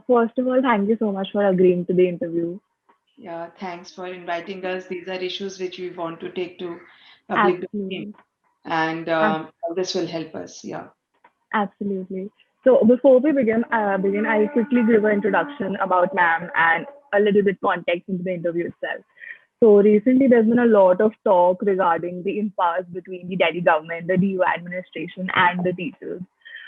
First of all, thank you so much for agreeing to the interview. Yeah, thanks for inviting us. These are issues which we want to take to public domain, Absolutely. and Ab- all this will help us. Yeah. Absolutely. So before we begin, I'll quickly give an introduction about ma'am and a little bit context into the interview itself. So recently, there's been a lot of talk regarding the impasse between the Delhi government, the DU administration, and the teachers.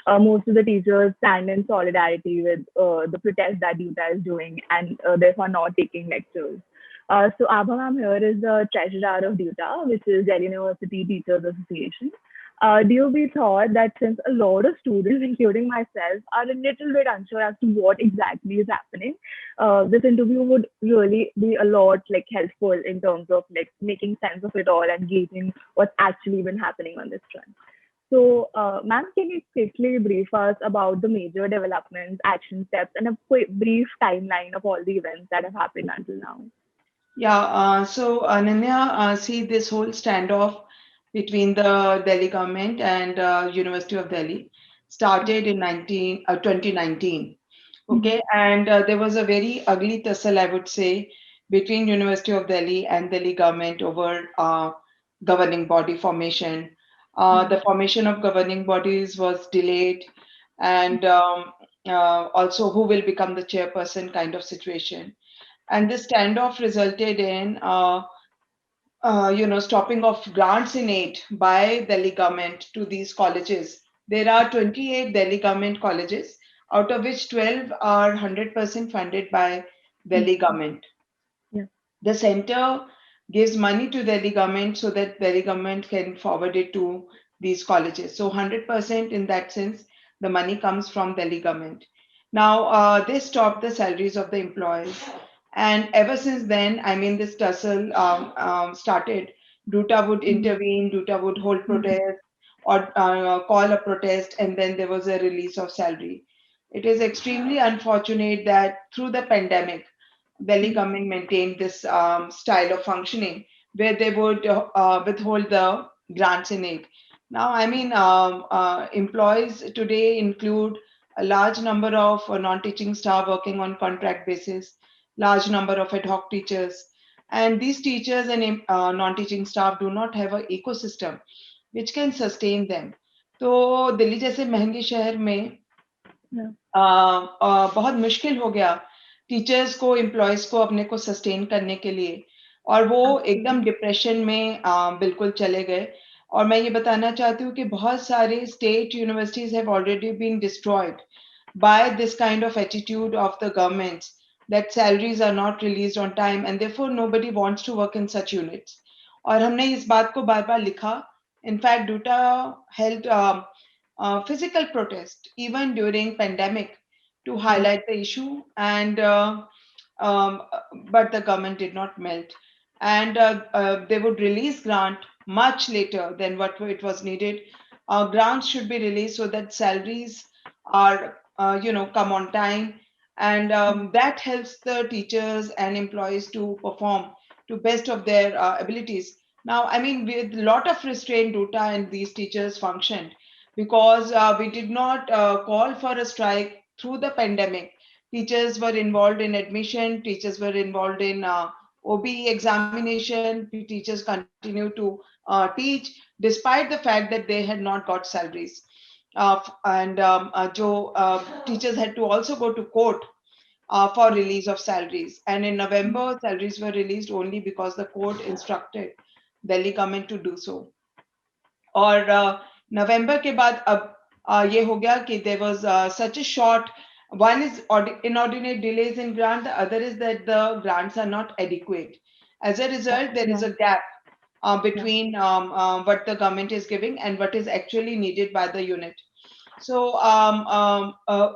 Most of the teachers stand in solidarity with the protest that DUTA is doing and therefore not taking lectures. So Abha ma'am here is the treasurer of DUTA, which is Delhi University Teachers Association. Do you be thought that since a lot of students, including myself, are a little bit unsure as to what exactly is happening, this interview would really be a lot like helpful in terms of like making sense of it all and gauging what's actually been happening on this front. So, ma'am, can you quickly brief us about the major developments, action steps, and a quick, brief timeline of all the events that have happened until now? Yeah. So Ananya, see this whole standoff between the Delhi government and University of Delhi started in 2019. Mhm. Okay, and there was a very ugly tussle, I would say, between University of Delhi and Delhi government over governing body formation. Yeah. The formation of governing bodies was delayed, and also who will become the chairperson kind of situation. And this standoff resulted in stopping of grants in aid by Delhi government to these colleges. There are 28 Delhi government colleges, out of which 12 are 100% funded by Delhi Mhm. government. Yeah. The center gives money to Delhi government so that Delhi government can forward it to these colleges. So 100% in that sense, the money comes from Delhi government. Now, they stopped the salaries of the employees. And ever since then, I mean, this tussle started. DUTA would Mhm. intervene, DUTA would hold Mhm. protest or call a protest, and then there was a release of salary. It is extremely unfortunate that through the pandemic, Delhi Mhm. government maintained this style of functioning where they would withhold the grants in aid. Now, I mean, employees today include a large number of non-teaching staff working on contract basis, large number of ad hoc teachers, and these teachers and non-teaching staff do not have an ecosystem which can sustain them. तो दिल्ली जैसे महंगे शहर में Yeah. बहुत मुश्किल हो गया teachers को एम्प्लॉयज को अपने को सस्टेन करने के लिए और वो एकदम Absolutely. डिप्रेशन में बिल्कुल चले गए और मैं ये बताना चाहती हूँ कि बहुत सारे state universities have already been destroyed by this kind of attitude of the governments that salaries are not released on time and therefore nobody wants to work in such units और हमने इस बात को बार बार लिखा in fact due to held physical protest even during pandemic to Yeah. highlight the issue and um, but the government did not melt and they would release grant much later than what it was needed. Grants should be released so that salaries are come on time and Mhm. that helps the teachers and employees to perform to best of their abilities. Now I mean with a lot of restraint duta and these teachers functioned because we did not call for a strike through the pandemic. Teachers were involved in admission, teachers were involved in OBE examination, teachers continued to teach despite the fact that they had not got salaries. And teachers had to also go to court for release of salaries. And in November, salaries were released only because the court instructed Delhi government to do so. और नवंबर के बाद अब ये हो गया कि there was such a short one is inordinate delays in grant the other is that the grants are not adequate as a result there is Yeah. a gap Yeah. between what the government is giving and what is actually needed by the unit so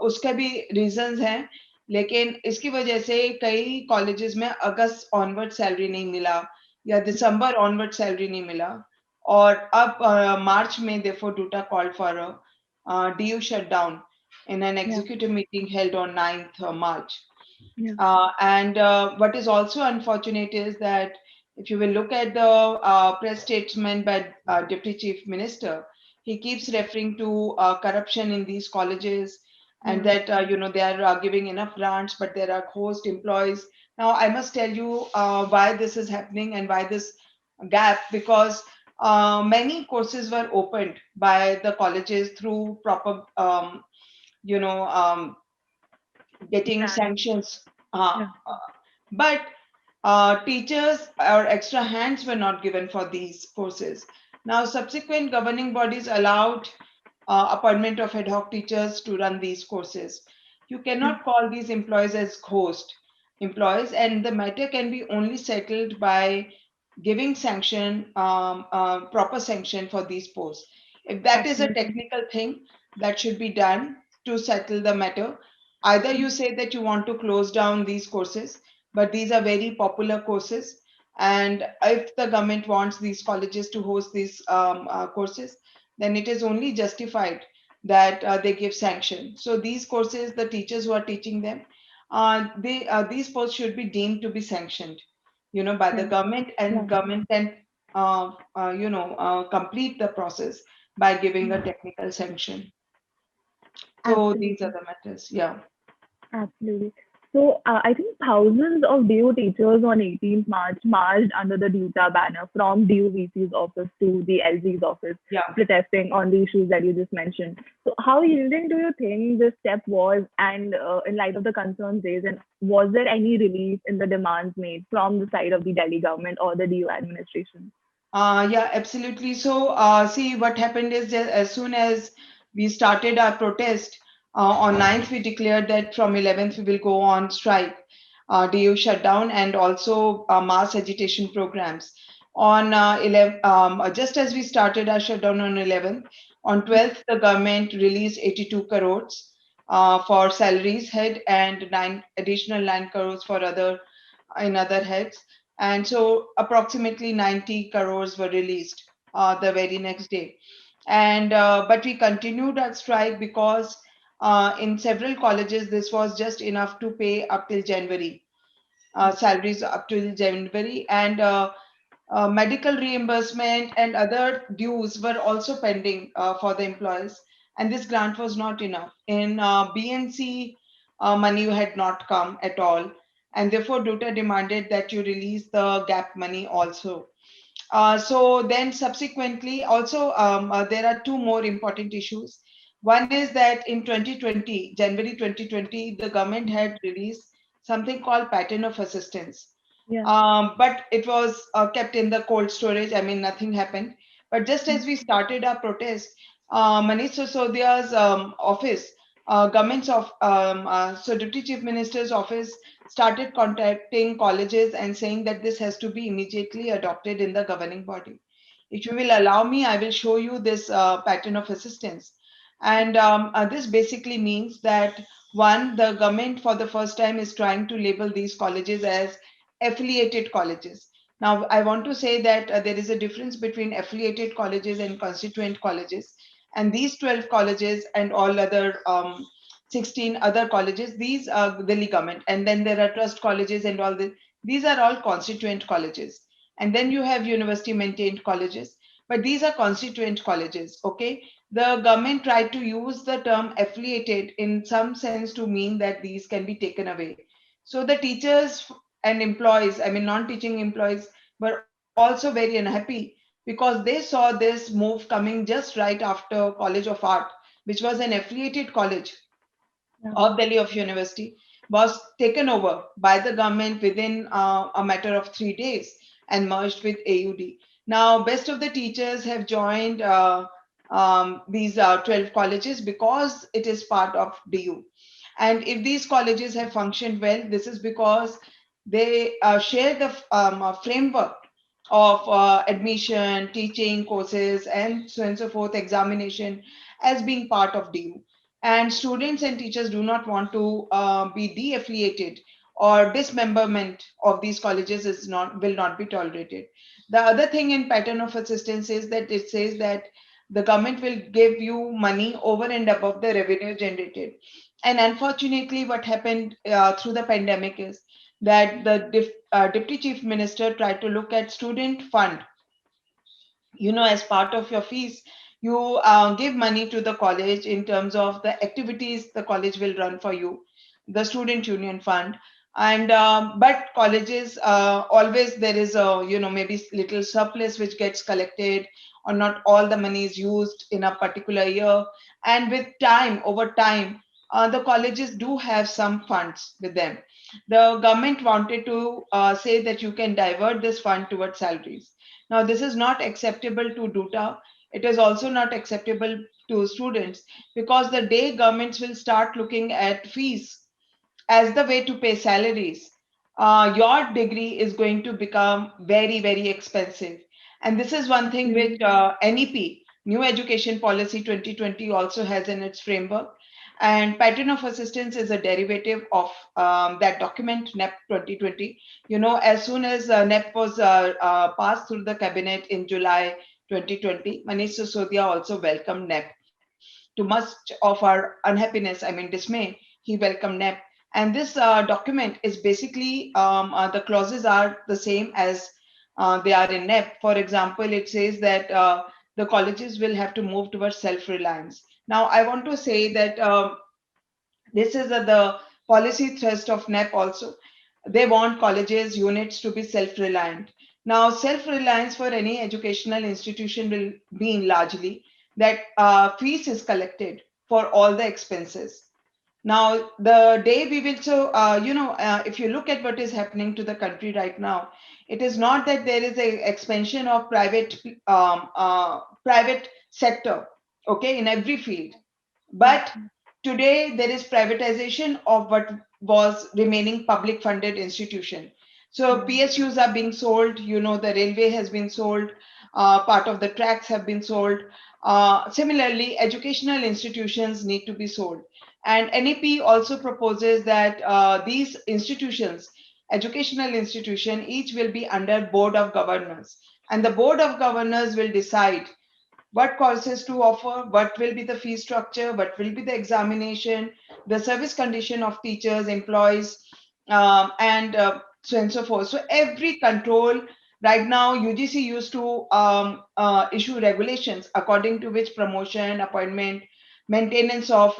उसका भी reasons हैं लेकिन इसकी वजह से कई colleges में अगस्त onward salary नहीं मिला या दिसंबर ऑनवर्ड सैलरी नहीं मिला और अब मार्च में therefore DUTA called for a DU shutdown in an Yeah. executive meeting held on 9th March. Yeah. And what is also unfortunate is that if you will look at the press statement by Deputy Chief Minister, he keeps referring to corruption in these colleges and Yeah. that they are giving enough grants, but there are host employees. Now I must tell you why this is happening and why this gap, because many courses were opened by the colleges through proper you know getting Grants. sanctions, Yeah. but teachers or extra hands were not given for these courses. Now, subsequent governing bodies allowed appointment of ad hoc teachers to run these courses. You Yeah. cannot call these employees as host employees, and the matter can be only settled by giving sanction, proper sanction for these posts. If that is a Absolutely. technical thing that should be done to settle the matter, either you Mm. say that you want to close down these courses, but these are very popular courses. And if the government wants these colleges to host these courses, then it is only justified that they give sanction. So these courses, the teachers who are teaching them, these posts should be deemed to be sanctioned, by the Yeah. government, and Yeah. government can, complete the process by giving a Mm. technical sanction. So these are Absolutely. the matters. Yeah. Absolutely. So I think thousands of DU teachers on 18th March marched under the DUTA banner from DU VC's office to the LG's office, Yeah. protesting on the issues that you just mentioned. So how yielding do you think this step was, and in light of the concerns raised, and was there any relief in the demands made from the side of the Delhi government or the DU administration? Yeah, absolutely. So, see, what happened is that as soon as we started our protest on 9th, we declared that from 11th we will go on strike, DU shutdown, and also mass agitation programs. On 11th, just as we started our shutdown on 11th, on 12th, the government released 82 crores for salaries head and 9 crores for other heads, and so approximately 90 crores were released the very next day. And but we continued our strike because in several colleges this was just enough to pay up till January, salaries up till January, and medical reimbursement and other dues were also pending for the employees, and this grant was not enough. In BNC, money had not come at all, and therefore DUTA demanded that you release the gap money also. So then subsequently also there are two more important issues. One is that in 2020, January 2020, the government had released something called pattern of assistance, Yeah. but it was kept in the cold storage. I mean, nothing happened. But just Mm. as we started our protest, Manish Sisodia's office, so Deputy Chief Minister's office started contacting colleges and saying that this has to be immediately adopted in the governing body. If you will allow me, I will show you this pattern of assistance. And this basically means that one, the government for the first time is trying to label these colleges as affiliated colleges. Now, I want to say that there is a difference between affiliated colleges and constituent colleges. And these 12 colleges and all other 16 other colleges, these are Delhi government. And then there are trust colleges and all this. These are all constituent colleges. And then you have university maintained colleges. But these are constituent colleges, okay? The government tried to use the term affiliated in some sense to mean that these can be taken away. So the teachers and employees, I mean, non-teaching employees, were also very unhappy because they saw this move coming just right after College of Art, which was an affiliated college Yeah. of Delhi of University, was taken over by the government within a matter of 3 days and merged with AUD. Now, best of the teachers have joined these 12 colleges because it is part of DU. And if these colleges have functioned well, this is because they share the framework of admission, teaching courses, and so on and so forth, examination as being part of DU. And students and teachers do not want to be de-affiliated, or dismemberment of these colleges is not will not be tolerated. The other thing in pattern of assistance is that it says that the government will give you money over and above the revenue generated. And unfortunately, what happened through the pandemic is that the deputy chief minister tried to look at student fund, as part of your fees. You give money to the college in terms of the activities the college will run for you, the student union fund. And but colleges, always there is a, maybe little surplus which gets collected, or not all the money is used in a particular year. And with time, over time, the colleges do have some funds with them. The government wanted to say that you can divert this fund towards salaries. Now this is not acceptable to DUTA. It is also not acceptable to students, because the day governments will start looking at fees as the way to pay salaries, your degree is going to become very, very expensive. And this is one thing which Mm-hmm. NEP, New Education Policy 2020, also has in its framework. And pattern of assistance is a derivative of that document, NEP 2020. As soon as NEP was passed through the cabinet in July 2020, Manish Sisodia also welcomed NEP. To much of our unhappiness, I mean dismay, he welcomed NEP. And this document is basically, the clauses are the same as they are in NEP. For example, it says that the colleges will have to move towards self-reliance. Now, I want to say that this is the policy thrust of NEP also. They want colleges, units to be self-reliant. Now, self-reliance for any educational institution will mean largely that fees is collected for all the expenses. Now, the day we will, so, if you look at what is happening to the country right now, it is not that there is a expansion of private sector, okay, in every field. But today there is privatization of what was remaining public funded institution. So Yeah. PSUs are being sold, the railway has been sold, part of the tracks have been sold. Similarly, educational institutions need to be sold. And NEP also proposes that these institutions, educational institution, each will be under board of governors. And the board of governors will decide what courses to offer, what will be the fee structure, what will be the examination, the service condition of teachers, employees, and so and so forth. So every control, right now, UGC used to issue regulations according to which promotion, appointment, maintenance of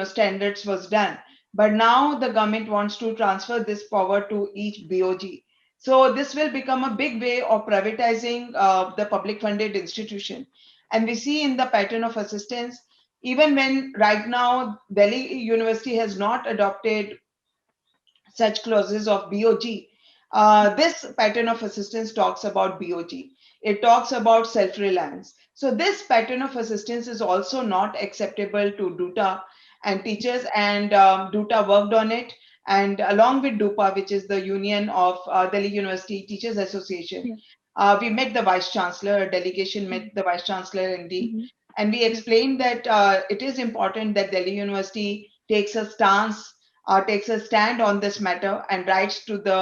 standards was done. But now the government wants to transfer this power to each BOG. So this will become a big way of privatizing the public funded institution. And we see in the pattern of assistance, even when right now Delhi University has not adopted such clauses of BOG. This pattern of assistance talks about BOG. It talks about self reliance. So, this pattern of assistance is also not acceptable to DUTA and teachers, and DUTA worked on it. And along with DUPA, which is the Union of Delhi University Teachers Association, Yeah. we met the Vice Chancellor, a delegation met the Vice Chancellor MD, Mm-hmm. and we Yeah. explained that it is important that Delhi University takes a stand on this matter and writes to the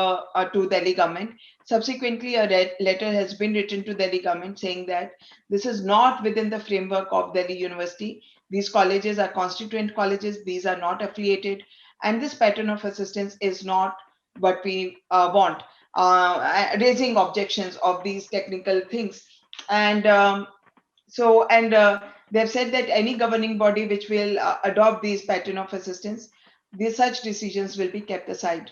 to Delhi government. Subsequently, a letter has been written to Delhi government saying that this is not within the framework of Delhi University. These colleges are constituent colleges; these are not affiliated, and this pattern of assistance is not what we want. Raising objections of these technical things, and they've said that any governing body which will adopt these pattern of assistance, these such decisions will be kept aside.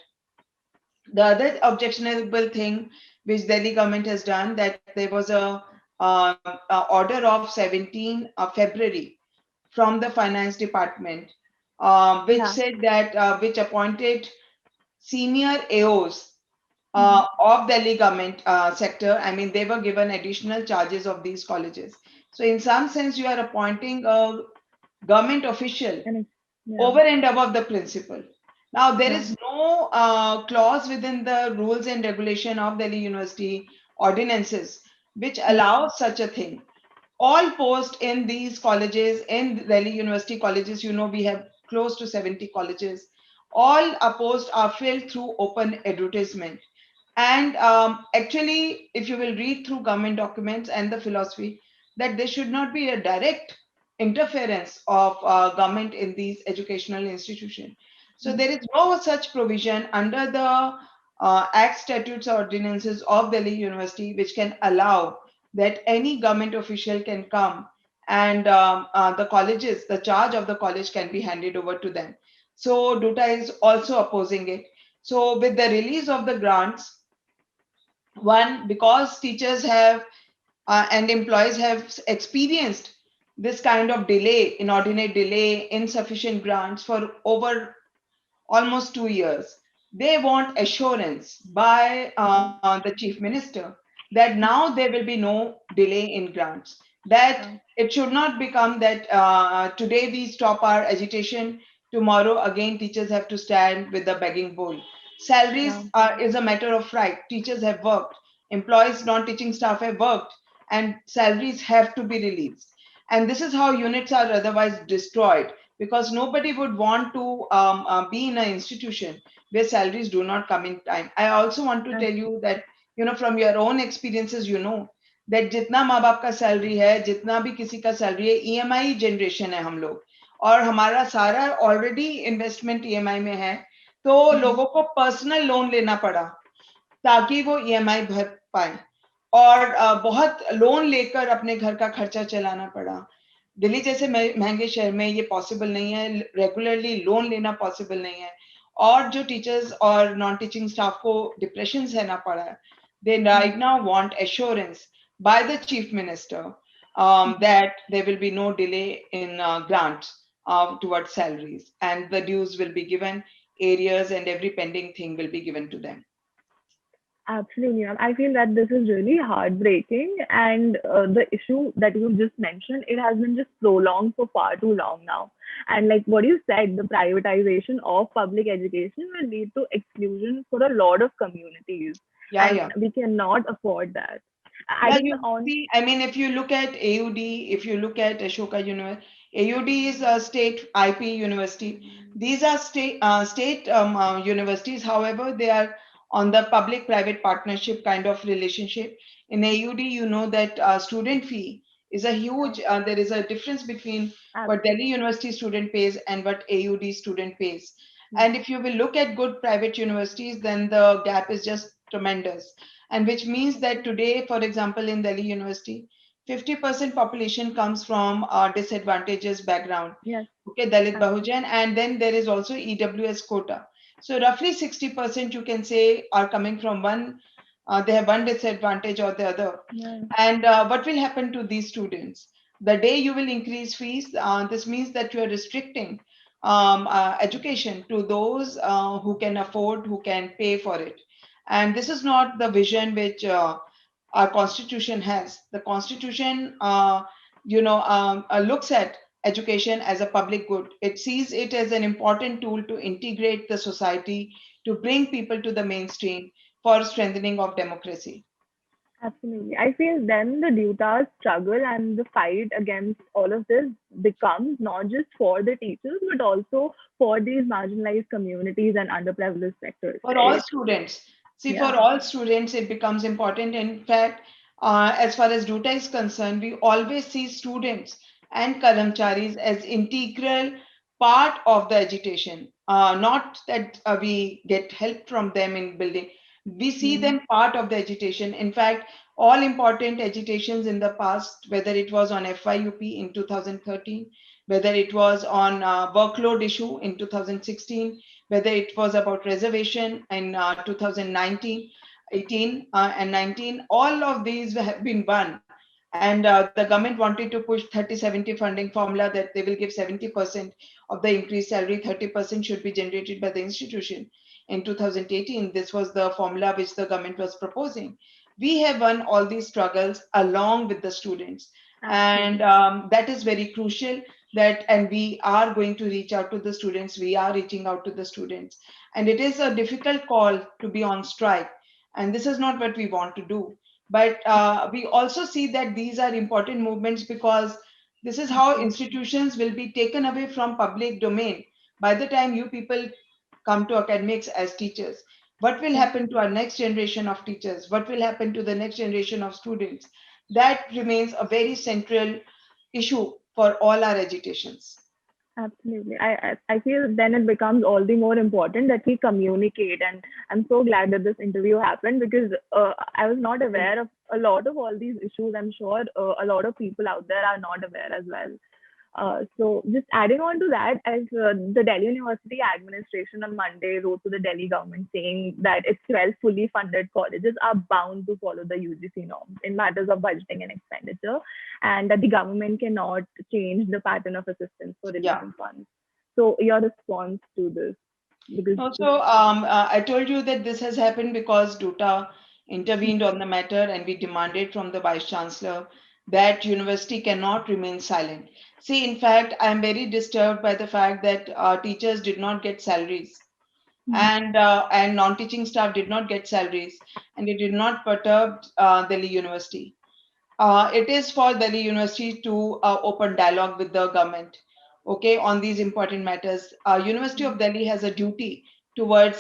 The other objectionable thing which Delhi government has done, that there was a order of 17 February from the finance department, which Yeah. said that which appointed senior AOs Mm-hmm. of Delhi government sector. I mean, they were given additional charges of these colleges. So, in some sense, you are appointing a government official And yeah. over and above the principal. Now, there Yeah. is no clause within the rules and regulation of Delhi University ordinances which Yeah. allows such a thing. All posts in these colleges, in Delhi University colleges, we have close to 70 colleges. All posts are filled through open advertisement. And actually, if you will read through government documents and the philosophy, that there should not be a direct interference of government in these educational institutions. So Mm-hmm. there is no such provision under the Act, Statutes, or Ordinances of Delhi University which can allow that any government official can come and the colleges, the charge of the college can be handed over to them. So DUTA is also opposing it. So with the release of the grants, one, because teachers have and employees have experienced this kind of delay, inordinate delay, insufficient grants for over almost 2 years. They want assurance by the chief minister that now there will be no delay in grants, that Yeah. it should not become that today we stop our agitation, tomorrow again teachers have to stand with the begging bowl. Yeah. Salaries is a matter of right. Teachers have worked, employees, non-teaching staff have worked, and salaries have to be released. And this is how units are otherwise destroyed, because nobody would want to be in an institution where salaries do not come in time. I also want to Yeah. tell you that, from your own experiences, that जितना माँ बाप का salary है, जितना भी किसी का salary है, ईएमआई जनरेशन है हम लोग, और हमारा सारा ऑलरेडी इन्वेस्टमेंट ईएमआई में है, तो Mhm. लोगों को पर्सनल लोन लेना पड़ा ताकि वो ईएमआई भर पाए, और बहुत लोन लेकर अपने घर का खर्चा चलाना पड़ा। दिल्ली जैसे महंगे शहर में ये पॉसिबल नहीं है, रेगुलरली लोन लेना पॉसिबल नहीं है, और जो टीचर्स और नॉन टीचिंग स्टाफ को डिप्रेशन सहना पड़ा है, दे Mhm. Right now want assurance by the chief minister Mhm. that there will be no delay in grants towards salaries, and the dues will be given, areas and every pending thing will be given to them. Absolutely, ma'am. I feel that this is really heartbreaking, and the issue that you just mentioned, it has been just prolonged for far too long now. And like what you said, the privatization of public education will lead to exclusion for a lot of communities, Yeah, and yeah. we cannot afford that. I Yeah, think you on see, I mean, if you look at AUD, if you look at Ashoka University, AUD is a state IP university. These are state universities. However, they are on the public-private partnership kind of relationship. In AUD, you know that student fee is a yeah, huge. There is a difference between what Delhi absolutely. University student pays and what AUD student pays. Yeah. And if you will look at good private universities, then the gap is just tremendous, and which means that today, for example, in Delhi University, 50% population comes from disadvantageous background, Yes, okay, Dalit absolutely. Bahujan, and then there is also EWS quota. So roughly 60% you can say are coming from one, they have one disadvantage or the other. Yeah. And what will happen to these students? The day you will increase fees, this means that you are restricting education to those who can afford, who can pay for it. And this is not the vision which our constitution has. The constitution, looks at education as a public good. It sees it as an important tool to integrate the society, to bring people to the mainstream for strengthening of democracy. Absolutely. I feel then the Duta's struggle and the fight against all of this becomes not just for the teachers, but also for these marginalized communities and underprivileged sectors, For all right? students. See, Yeah. for all students, it becomes important. In fact, as far as DUTA is concerned, we always see students and Karamcharis as integral part of the agitation. Not that we get help from them in building. We see Mm. them part of the agitation. In fact, all important agitations in the past, whether it was on FYUP in 2013, whether it was on workload issue in 2016, whether it was about reservation in 2019, 18, and 19, all of these have been won. And the government wanted to push 30-70 funding formula, that they will give 70% of the increased salary, 30% should be generated by the institution. In 2018, this was the formula which the government was proposing. We have won all these struggles along with the students. And Absolutely. that is very crucial, that, and we are going to reach out to the students, we are reaching out to the students, and it is a difficult call to be on strike, and this is not what we want to do, but we also see that these are important movements, because this is how Absolutely. institutions will be taken away from public domain by the time you people come to academics as teachers. What will Yeah. happen to our next generation of teachers? What will happen to the next generation of students? That remains a very central issue for all our agitations. Absolutely. I feel then it becomes all the more important that we communicate. And I'm so glad that this interview happened because I was not aware of a lot of all these issues. I'm sure a lot of people out there are not aware as well. So just adding on to that, as the Delhi University administration on Monday wrote to the Delhi government saying that its 12 fully funded colleges are bound to follow the UGC norms in matters of budgeting and expenditure, and that the government cannot change the pattern of assistance for Yeah. releasing funds. So your response to this, because this, Also, I told you that this has happened because DUTA intervened on the matter, and we demanded from the Vice Chancellor that university cannot remain silent. See, in fact, I am very disturbed by the fact that teachers did not get salaries, and non-teaching staff did not get salaries, and it did not perturb Delhi University. It is for Delhi University to open dialogue with the government, okay, on these important matters. University of Delhi has a duty towards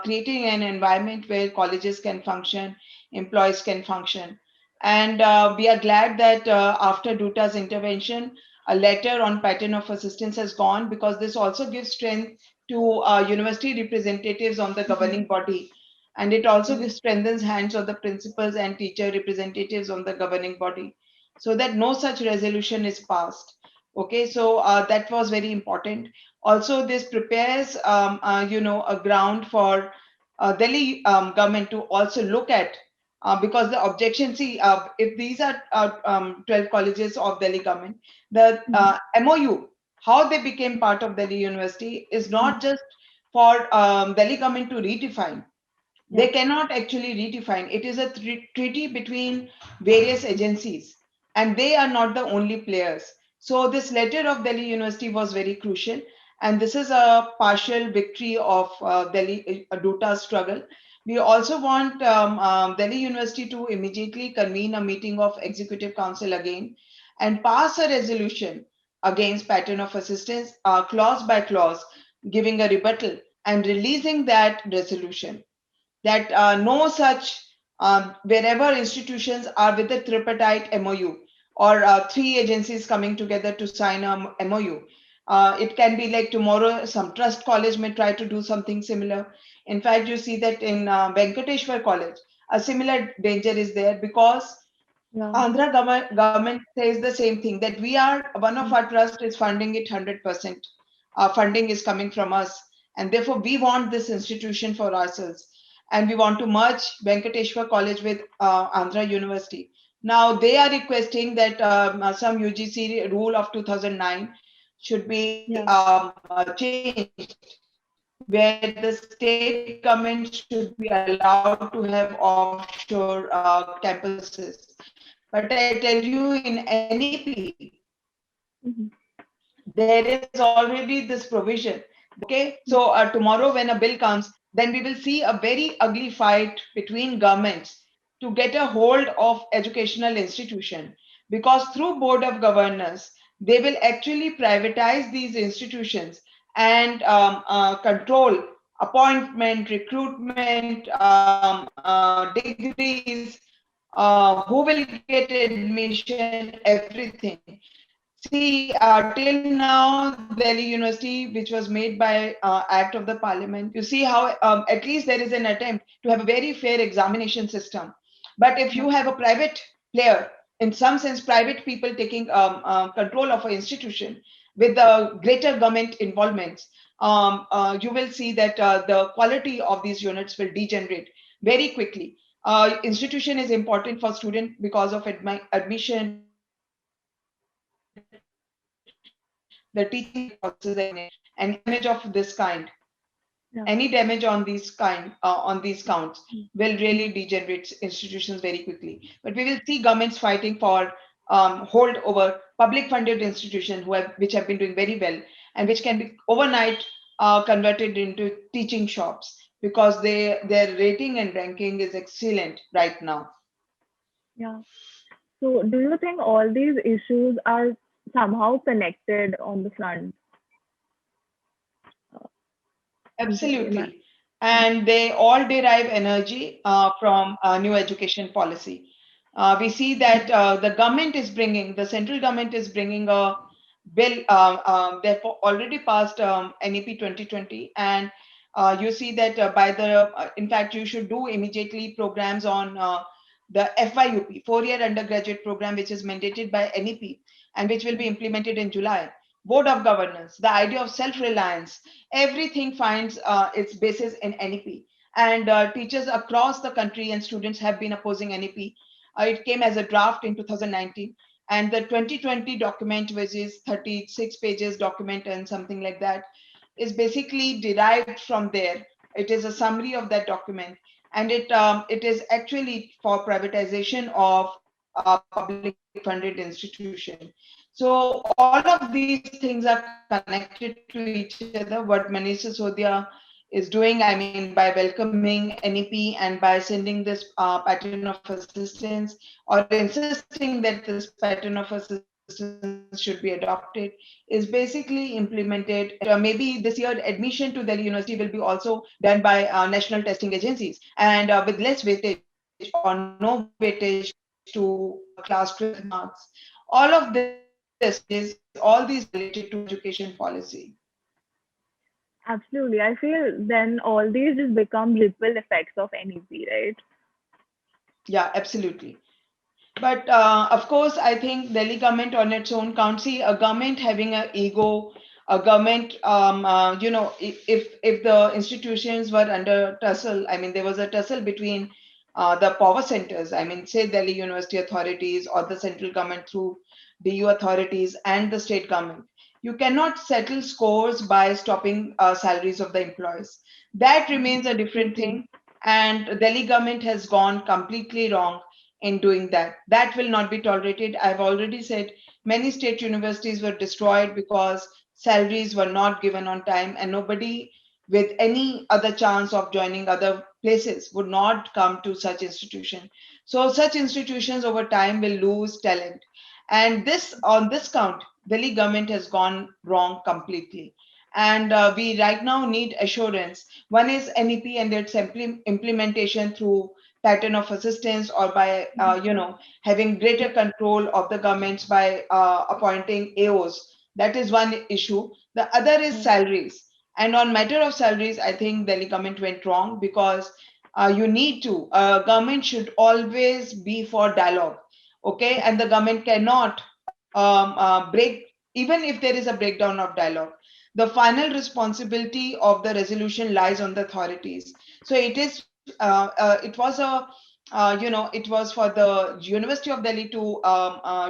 creating an environment where colleges can function, employees can function. And we are glad that after DUTA's intervention, a letter on pattern of assistance has gone, because this also gives strength to university representatives on the governing body, and it also strengthens hands of the principals and teacher representatives on the governing body, so that no such resolution is passed. Okay, so that was very important. Also, this prepares a ground for Delhi government to also look at, because the objection, see, if these are 12 colleges of Delhi government, the MOU, how they became part of Delhi University, is not just for Delhi government to redefine. They yeah, cannot actually redefine. It is a treaty between various agencies, and they are not the only players. So this letter of Delhi University was very crucial, and this is a partial victory of Delhi DUTA struggle. We also want Delhi University to immediately convene a meeting of Executive Council again and pass a resolution against pattern of assistance, clause by clause, giving a rebuttal and releasing that resolution, that no such, wherever institutions are with a tripartite MOU, or three agencies coming together to sign a MOU. It can be like tomorrow, some trust college may try to do something similar. In fact, you see that in Venkateshwar College, a similar danger is there, because yeah, Andhra government says the same thing, that we are, one of our trust is funding it 100%. Funding is coming from us, and therefore we want this institution for ourselves, and we want to merge Venkateshwar College with Andhra University. Now they are requesting that some UGC rule of 2009 should be yeah, changed, where the state government should be allowed to have offshore campuses. But I tell you, in any plea, there is already this provision. Okay, so tomorrow when a bill comes, then we will see a very ugly fight between governments to get a hold of educational institution, because through board of governors, they will actually privatize these institutions and control appointment, recruitment, degrees, who will get admission, everything. See, till now, Delhi University, which was made by Act of the Parliament, you see how at least there is an attempt to have a very fair examination system. But if you have a private player, in some sense, private people taking control of an institution with the greater government involvements, you will see that the quality of these units will degenerate very quickly. Institution is important for student because of admission, the teaching process, examination, and any damage of this kind, yeah, any damage on these on these counts will really degenerate institutions very quickly. But we will see governments fighting for hold over public funded institutions which have been doing very well, and which can be overnight converted into teaching shops, because their rating and ranking is excellent right now. yeah. So do you think all these issues are somehow connected on the front? I'm sorry, ma. Absolutely. And they all derive energy from new education policy. We see that the central government is bringing a bill. They've already passed NEP 2020, and you see that by the, in fact, you should do immediately programs on the FYUP, 4-year undergraduate program, which is mandated by NEP and which will be implemented in July. Board of governance, the idea of self-reliance, everything finds its basis in NEP. And teachers across the country and students have been opposing NEP. It came as a draft in 2019, and the 2020 document, which is 36 pages document and something like that, is basically derived from there. It is a summary of that document, and it is actually for privatization of public funded institution. So all of these things are connected to each other. What Manish Sisodia is doing, I mean, by welcoming NEP and by sending this pattern of assistance, or insisting that this pattern of assistance should be adopted, is basically implemented. And maybe this year admission to Delhi University will be also done by national testing agencies, and with less weightage or no weightage to class 12 marks. All of this all these changes, all these are related to education policy. Absolutely. I feel then all these just become ripple effects of NEP, right? Yeah, absolutely. But of course, I think Delhi government on its own can't see a government having an ego, a government, if the institutions were under tussle, I mean, there was a tussle between the power centers, I mean, say Delhi University authorities or the central government through DU authorities and the state government. You cannot settle scores by stopping salaries of the employees. That remains a different Absolutely. thing. And Delhi government has gone completely wrong in doing that. That will not be tolerated. I've already said many state universities were destroyed because salaries were not given on time, and nobody with any other chance of joining other places would not come to such institution. So such institutions over time will lose talent. And this, on this count, Delhi government has gone wrong completely. And we right now need assurance. One is NEP and its implementation through pattern of assistance, or by having greater control of the governments by appointing AOs. That is one issue. The other is salaries. And on matter of salaries, I think Delhi government went wrong, because you need to, government should always be for dialogue. Okay, and the government cannot break, even if there is a breakdown of dialogue, the final responsibility of the resolution lies on the authorities. So it is, it was a, it was for the University of Delhi to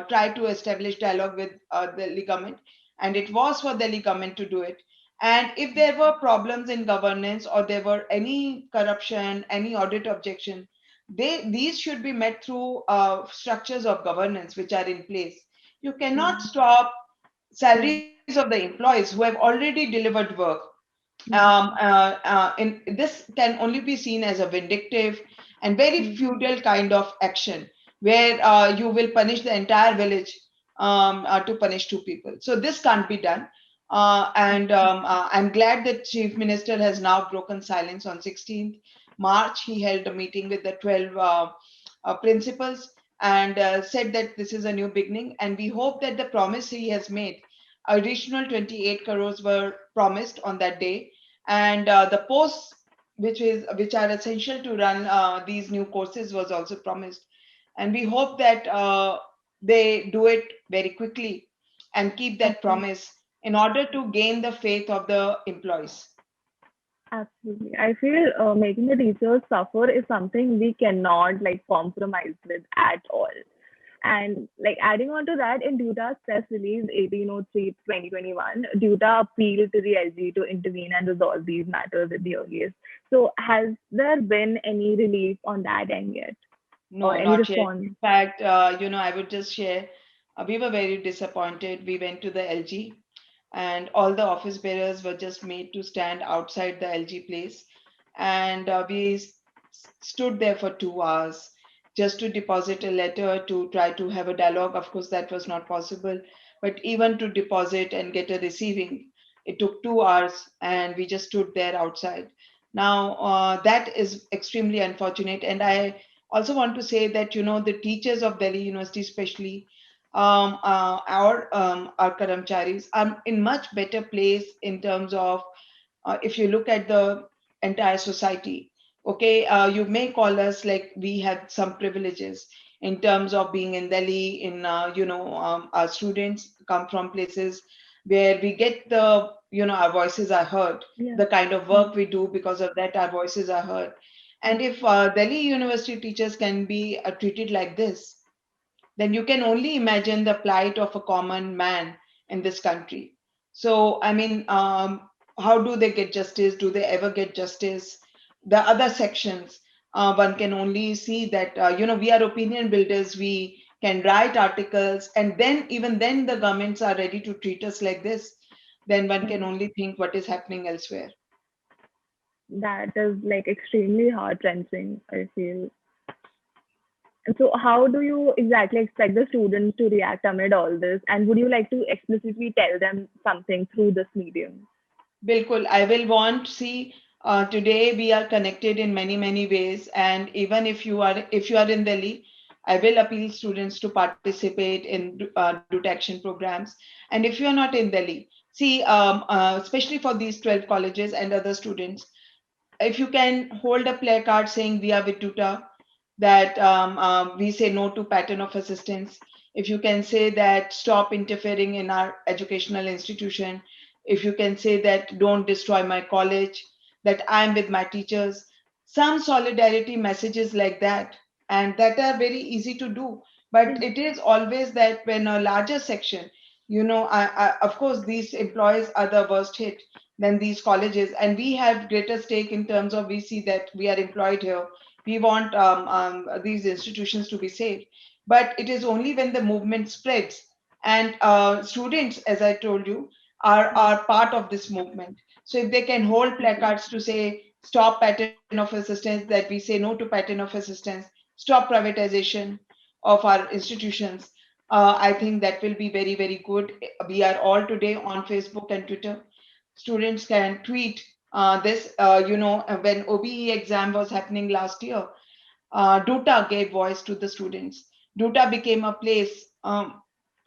try to establish dialogue with Delhi government, and it was for Delhi government to do it. And if there were problems in governance, or there were any corruption, any audit objection, these should be met through structures of governance which are in place. You cannot stop salaries of the employees who have already delivered work. In this can only be seen as a vindictive and very feudal kind of action, where you will punish the entire village to punish two people. So this can't be done. And I'm glad that Chief Minister has now broken silence. On 16th March, he held a meeting with the 12 principals, and said that this is a new beginning. And we hope that the promise he has made, additional 28 crores were promised on that day, and the posts which are essential to run these new courses was also promised. And we hope that they do it very quickly and keep that Absolutely. promise in order to gain the faith of the employees. Absolutely. I feel making the teachers suffer is something we cannot like compromise with at all. And like adding on to that, in DUTA's press release 1803/2021, DUTA appealed to the LG to intervene and resolve these matters at the earliest. So has there been any relief on that end yet, or No, any not yet. response? In fact, I would just share, we were very disappointed. We went to the LG, and all the office bearers were just made to stand outside the LG place. And we stood there for 2 hours just to deposit a letter, to try to have a dialogue. Of course, that was not possible. But even to deposit and get a receiving, it took 2 hours, and we just stood there outside. Now, that is extremely unfortunate. And I also want to say that, the teachers of Delhi University, especially, our karamcharis are in much better place in terms of, if you look at the entire society. Okay, you may call us like we had some privileges in terms of being in Delhi. In our students come from places where we get the, our voices are heard. Yeah. The kind of Mm. work we do, because of that, our voices are heard. And if Delhi University teachers can be treated like this, then you can only imagine the plight of a common man in this country. So, I mean, how do they get justice? Do they ever get justice? The other sections, one can only see that, we are opinion builders, we can write articles, and then, even then, the governments are ready to treat us like this. Then one can Mm. only think what is happening elsewhere. That is like extremely heart wrenching, I feel. And so, how do you exactly expect the students to react amid all this? And would you like to explicitly tell them something through this medium? Bilkul, I will want, see, today we are connected in many many ways, and even if you are in Delhi, I will appeal students to participate in DUTA action programs. And if you are not in Delhi, see, especially for these 12 colleges and other students, if you can hold a placard saying we are with DUTA, that we say no to pattern of assistance, if you can say that stop interfering in our educational institution, if you can say that don't destroy my college, that I'm with my teachers, some solidarity messages like that, and that are very easy to do. But Yeah. it is always that when a larger section, of course, these employees are the worst hit than these colleges, and we have greater stake in terms of, we see that we are employed here, we want these institutions to be safe. But it is only when the movement spreads, and students, as I told you, are part of this movement. So if they can hold Mhm. placards to say stop pattern of assistance, that we say no to pattern of assistance, stop privatization of our institutions, I think that will be very very good. We are all today on Facebook and Twitter. Students can tweet this. When OBE exam was happening last year, DUTA gave voice to the students. DUTA became a place Right.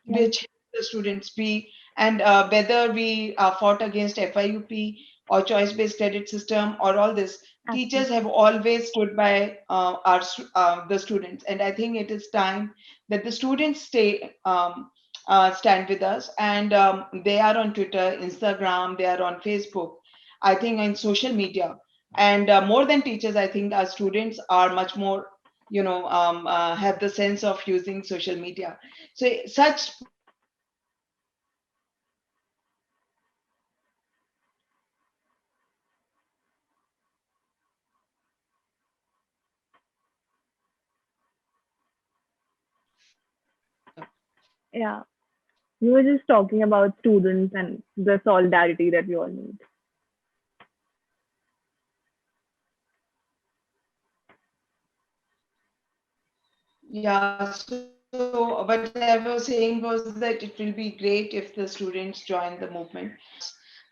which the students be, and whether we fought against FIUP or choice-based credit system or all this, teachers have Absolutely. always stood by the students, and I think it is time that the students stand with us, and they are on Twitter, Instagram, they are on Facebook. I think in social media, and more than teachers, I think our students are much more, have the sense of using social media. So such programs like this can be Yeah. We were just talking about students and the solidarity that we all need. Yeah, so what I was saying was that it will be great if the students join the movement.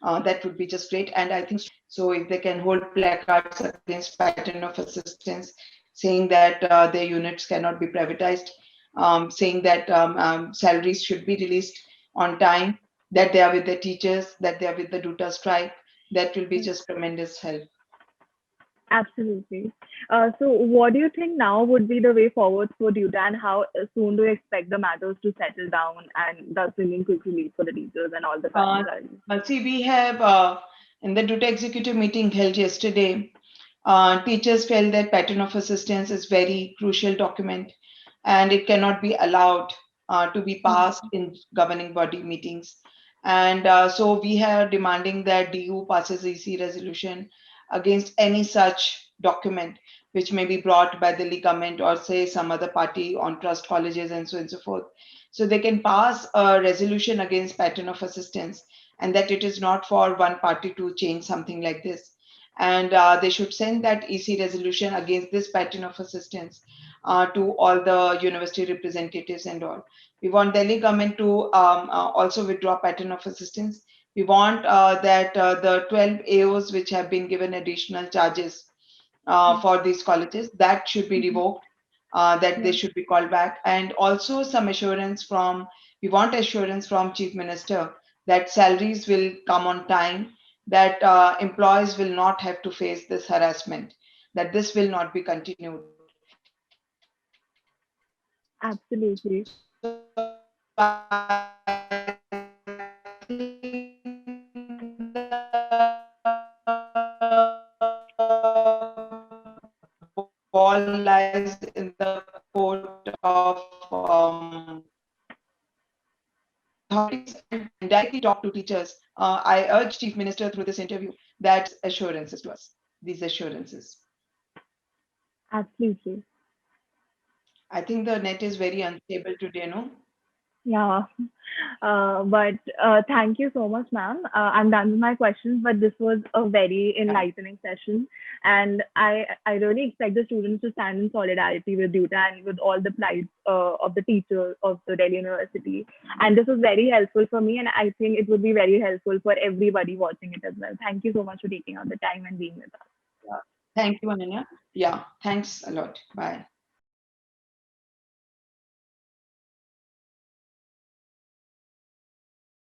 That would be just great. And I think so if they can hold placards against pattern of assistance, saying that their units cannot be privatized, saying that salaries should be released on time, that they are with the teachers, that they are with the DUTA strike, that will be Mm. just tremendous help. Absolutely. So, what do you think now would be the way forward for DUTA, and how soon do you expect the matters to settle down and thus bringing quick relief for the teachers and all the Uh, Karmcharis? see, we have in the DUTA executive meeting held yesterday, teachers felt that pattern of assistance is very crucial document, and it cannot be allowed to be passed Mhm. in governing body meetings. And so we are demanding that DU passes EC resolution against any such document which may be brought by the Delhi government or say some other party on trust colleges and so on and so forth. So they can pass a resolution against pattern of assistance, and that it is not for one party to change something like this. And they should send that EC resolution against this pattern of assistance to all the university representatives and all. We want Delhi government to also withdraw pattern of assistance. We want that the 12 AOs which have been given additional charges for these colleges, that should be Mhm. revoked. that they Yeah. should be called back, and also some assurance from, we want assurance from Chief Minister that salaries will come on time, that employees will not have to face this harassment, that this will not be continued. So I think Absolutely. ball lies in the court of authorities, and directly talk to teachers. I urge Chief Minister through this interview that assurances to us, these assurances. Absolutely. I think the net is very unstable today, no? Yeah. But thank you so much, ma'am. I'm done with my questions, but this was a very Yeah. enlightening session. And I really expect the students to stand in solidarity with DUTA and with all the plight of the teachers of the Delhi University. And this was very helpful for me. And I think it would be very helpful for everybody watching it as well. Thank you so much for taking out the time and being with us. Yeah. Thank you, Ananya. Yeah, thanks a lot. Bye.